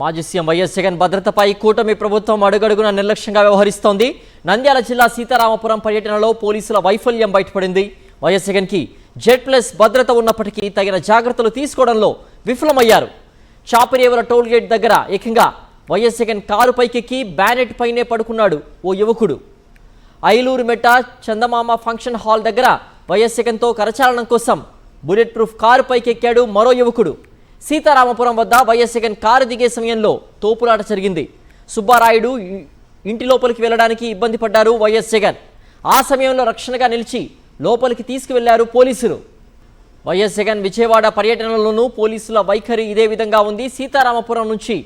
మాజీ CM YS Jagan భద్రతపై కూటమి ప్రభుత్వం అడుగడుగున నిర్లక్ష్యంగా వ్యవహరిస్తోంది. నంద్యాల జిల్లా సీతారామపురం పర్యటనలో పోలీసుల వైఫల్యం బయటపడింది. వైఎస్ జగన్కి జెడ్+ భద్రత ఉన్నప్పటికీ తగిన జాగ్రత్తలు తీసుకోవడంలో విఫలమయ్యారు. చాపిరేవుల టోల్ గేట్ దగ్గర ఏకంగా వైఎస్ జగన్ కారు పైకెక్కి బ్యానెట్ పైనే పడుకున్నాడు ఓ యువకుడు. ఐలూరు మెట్ట చందమామ ఫంక్షన్ హాల్ దగ్గర వైఎస్ జగన్తో కరచాలనం కోసం బుల్లెట్ ప్రూఫ్ కారు పైకెక్కాడు మరో యువకుడు. సీతారామపురం వద్ద వైఎస్ జగన్ కారు దిగే సమయంలో తోపులాట జరిగింది. సుబ్బారాయుడు ఇంటి లోపలికి వెళ్లడానికి ఇబ్బంది పడ్డారు వైఎస్ జగన్. ఆ సమయంలో రక్షణగా నిలిచి లోపలికి తీసుకువెళ్లారు పోలీసులు. వైఎస్ జగన్ విజయవాడ పర్యటనలోనూ పోలీసుల వైఖరి ఇదే విధంగా ఉంది. సీతారామపురం నుంచి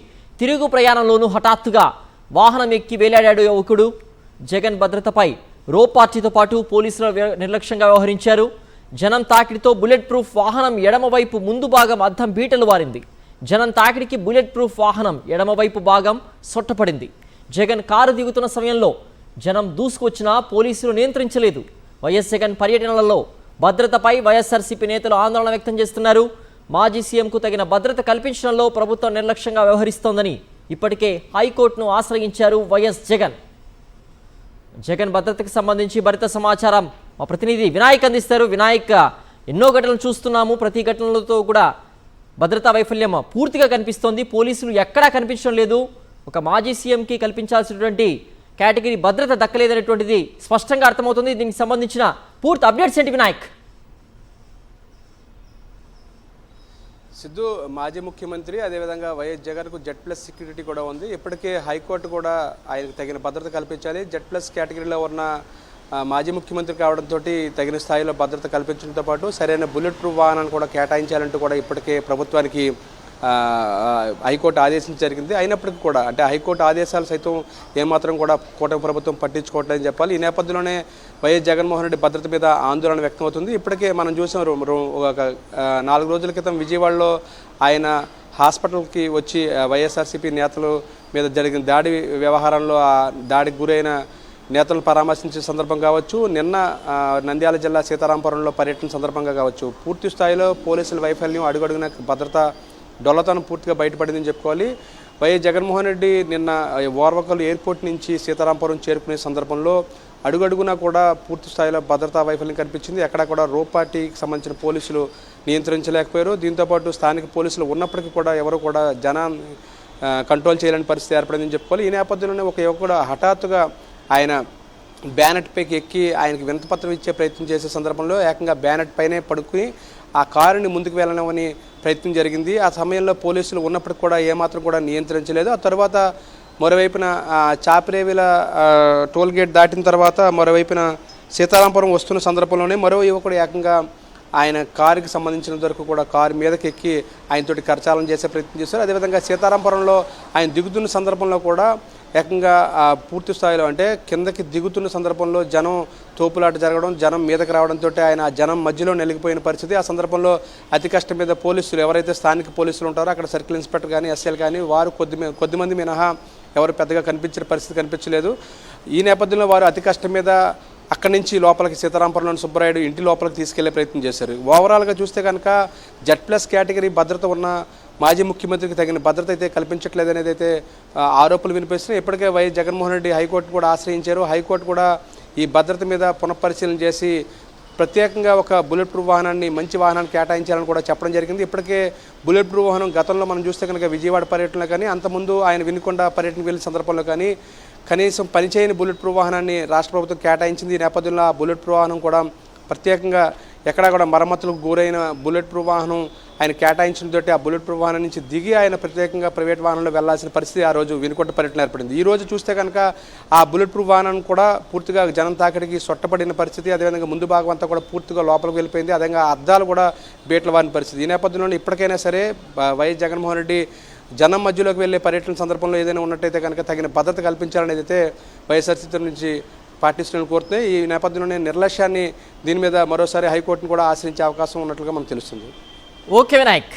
తిరుగు ప్రయాణంలోనూ హఠాత్తుగా వాహనం ఎక్కి వేలాడాడు యువకుడు. జగన్ భద్రతపై రో పార్టీతో పాటు పోలీసులు నిర్లక్ష్యంగా వ్యవహరించారు. జనం తాకిడితో బుల్లెట్ ప్రూఫ్ వాహనం ఎడమవైపు ముందు భాగం అద్దం బీటలు వారింది. జనం తాకిడికి బుల్లెట్ ప్రూఫ్ వాహనం ఎడమవైపు భాగం సొట్టపడింది. జగన్ కారు దిగుతున్న సమయంలో జనం దూసుకొచ్చినా పోలీసులు నియంత్రించలేదు. వైఎస్ జగన్ పర్యటనలలో భద్రతపై వైఎస్ఆర్సీపీ నేతలు ఆందోళన వ్యక్తం చేస్తున్నారు. మాజీ సీఎంకు తగిన భద్రత కల్పించడంలో ప్రభుత్వం నిర్లక్ష్యంగా వ్యవహరిస్తోందని ఇప్పటికే హైకోర్టును ఆశ్రయించారు వైఎస్ జగన్. జగన్ భద్రతకు సంబంధించి భరిత సమాచారం మా ప్రతినిధి వినాయక్ అందిస్తారు. వినాయక్, ఎన్నో ఘటనలు చూస్తున్నాము. ప్రతి ఘటనలతో కూడా భద్రతా వైఫల్యం పూర్తిగా కనిపిస్తోంది. పోలీసులు ఎక్కడా కనిపించడం లేదు. ఒక మాజీ సీఎంకి కల్పించాల్సినటువంటి కేటగిరీ భద్రత దక్కలేదనేటువంటిది స్పష్టంగా అర్థమవుతుంది. దీనికి సంబంధించిన పూర్తి అప్డేట్స్ ఏంటి వినాయక్? సిద్ధు, మాజీ ముఖ్యమంత్రి అదేవిధంగా వైఎస్ జగన్కు జెడ్+ సెక్యూరిటీ కూడా ఉంది. ఇప్పటికే హైకోర్టు కూడా ఆయనకు తగిన భద్రత కల్పించాలి. జెడ్+ కేటగిరీలో ఉన్న మాజీ ముఖ్యమంత్రి కావడంతో తగిన స్థాయిలో భద్రత కల్పించడంతో పాటు సరైన బుల్లెట్ ప్రూఫ్ వాహనాన్ని కూడా కేటాయించాలంటూ కూడా ఇప్పటికే ప్రభుత్వానికి హైకోర్టు ఆదేశించడం జరిగింది. అయినప్పటికీ కూడా అంటే హైకోర్టు ఆదేశాలు సైతం ఏమాత్రం కూడా కూటమి ప్రభుత్వం పట్టించుకోవట్లేదని చెప్పాలి. ఈ నేపథ్యంలోనే వైఎస్ జగన్మోహన్ రెడ్డి భద్రత మీద ఆందోళన వ్యక్తమవుతుంది. ఇప్పటికే మనం చూసాం, ఒక 4 రోజుల క్రితం విజయవాడలో ఆయన హాస్పిటల్కి వచ్చి వైఎస్ఆర్సీపీ నేతల మీద జరిగిన దాడి వ్యవహారంలో ఆ దాడికి గురైన నేతలను పరామర్శించే సందర్భం కావచ్చు, నిన్న నంద్యాల జిల్లా సీతారామపురంలో పర్యటన సందర్భంగా కావచ్చు, పూర్తి స్థాయిలో పోలీసుల వైఫల్యం అడుగడుగున భద్రత డొల్లతనం పూర్తిగా బయటపడిందని చెప్పుకోవాలి. వైఎస్ జగన్మోహన్ రెడ్డి నిన్న ఓర్వకల్ ఎయిర్పోర్ట్ నుంచి సీతారామపురం చేరుకునే సందర్భంలో అడుగడుగునా కూడా పూర్తి స్థాయిలో భద్రతా వైఫల్యం కనిపించింది. ఎక్కడ కూడా రో పార్టీకి సంబంధించిన పోలీసులు నియంత్రించలేకపోయారు. దీంతోపాటు స్థానిక పోలీసులు ఉన్నప్పటికీ కూడా ఎవరు కూడా జనాన్ని కంట్రోల్ చేయలేని పరిస్థితి ఏర్పడిందని చెప్పుకోవాలి. ఈ నేపథ్యంలోనే ఒక యువకుడు హఠాత్తుగా ఆయన బ్యానెట్ పైకి ఎక్కి ఆయనకి వినతిపత్రం ఇచ్చే ప్రయత్నం చేసే సందర్భంలో ఏకంగా బ్యానెట్ పైనే పడుకుని ఆ కారుని ముందుకు వెళ్ళనమని ప్రయత్నం జరిగింది. ఆ సమయంలో పోలీసులు ఉన్నప్పటికి కూడా ఏమాత్రం కూడా నియంత్రించలేదు. ఆ తర్వాత మరోవైపున చాపిరేవుల టోల్ గేట్ దాటిన తర్వాత మరోవైపున సీతారామపురం వస్తున్న సందర్భంలోనే మరో యువకుడు ఏకంగా ఆయన కారుకి సంబంధించిన వరకు కూడా కారు మీదకి ఎక్కి ఆయనతోటి కరచాలనం చేసే ప్రయత్నం చేశారు. అదేవిధంగా సీతారామపురంలో ఆయన దిగుతున్న సందర్భంలో కూడా ఏకంగా పూర్తి స్థాయిలో అంటే కిందకి దిగుతున్న సందర్భంలో జనం తోపులాట జరగడం, జనం మీదకి రావడంతో ఆయన జనం మధ్యలో నలిగిపోయిన పరిస్థితి. ఆ సందర్భంలో అతి కష్టం మీద పోలీసులు ఎవరైతే స్థానిక పోలీసులు ఉంటారో అక్కడ సర్కిల్ ఇన్స్పెక్టర్ కానీ ఎస్ఐలు కానీ వారు కొద్దిమంది మినహా ఎవరు పెద్దగా కనిపించిన పరిస్థితి కనిపించలేదు. ఈ నేపథ్యంలో వారు అతి కష్టం మీద అక్కడి నుంచి లోపలికి సీతారామపురంలోని సుబ్బరాయుడు ఇంటి లోపలికి తీసుకెళ్లే ప్రయత్నం చేశారు. ఓవరాల్గా చూస్తే కనుక జెడ్+ కేటగిరీ భద్రత ఉన్న మాజీ ముఖ్యమంత్రికి తగిన భద్రత అయితే కల్పించట్లేదనేది అయితే ఆరోపణలు వినిపిస్తున్నాయి. ఇప్పటికే వైఎస్ జగన్మోహన్ రెడ్డి హైకోర్టు కూడా ఆశ్రయించారు. హైకోర్టు కూడా ఈ భద్రత మీద పునఃపరిశీలన చేసి ప్రత్యేకంగా ఒక బుల్లెట్ ప్రూఫ్ వాహనాన్ని, మంచి వాహనాన్ని కేటాయించాలని కూడా చెప్పడం జరిగింది. ఇప్పటికే బుల్లెట్ ప్రూఫ్ వాహనం గతంలో మనం చూస్తే కనుక విజయవాడ పర్యటనలో కానీ అంతకుముందు ఆయన వినుకొండ పర్యటనకు వెళ్ళిన సందర్భంలో కానీ కనీసం పనిచేయని బుల్లెట్ ప్రూఫ్ వాహనాన్ని రాష్ట్ర ప్రభుత్వం కేటాయించింది. ఈ నేపథ్యంలో ఆ బుల్లెట్ ప్రూఫ్ వాహనం కూడా ప్రత్యేకంగా ఎక్కడా కూడా మరమ్మతులకు గురైన బుల్లెట్ ప్రూఫ్ వాహనం ఆయన కేటాయించడంతో ఆ బుల్లెట్ ప్రూఫ్ వాహనం నుంచి దిగి ఆయన ప్రత్యేకంగా ప్రైవేట్ వాహనంలో వెళ్లాల్సిన పరిస్థితి ఆ రోజు వినుకొండ పర్యటన ఏర్పడింది. ఈ రోజు చూస్తే కనుక ఆ బుల్లెట్ ప్రూఫ్ వాహనం కూడా పూర్తిగా జనం తాకిడికి సొట్టపడిన పరిస్థితి. అదేవిధంగా ముందు భాగం అంతా కూడా పూర్తిగా లోపలికి వెళ్ళిపోయింది. అదేవిధంగా అద్దాలు కూడా బీటలు వారిన పరిస్థితి. ఈ నేపథ్యంలో ఇప్పటికైనా సరే వైఎస్ జగన్మోహన్ రెడ్డి జనం మధ్యలోకి వెళ్ళే పర్యటన సందర్భంలో ఏదైనా ఉన్నట్టయితే కనుక తగిన భద్రత కల్పించాలనేది అయితే వైఎస్ఆర్సీపీ నుంచి పార్టీ శ్రేణులు కోరుతున్నాయి. ఈ నేపథ్యంలోనే నిర్లక్ష్యాన్ని దీని మీద మరోసారి హైకోర్టును కూడా ఆశ్రయించే అవకాశం ఉన్నట్లుగా మనకు తెలుస్తుంది. ఓకే వినాయక్.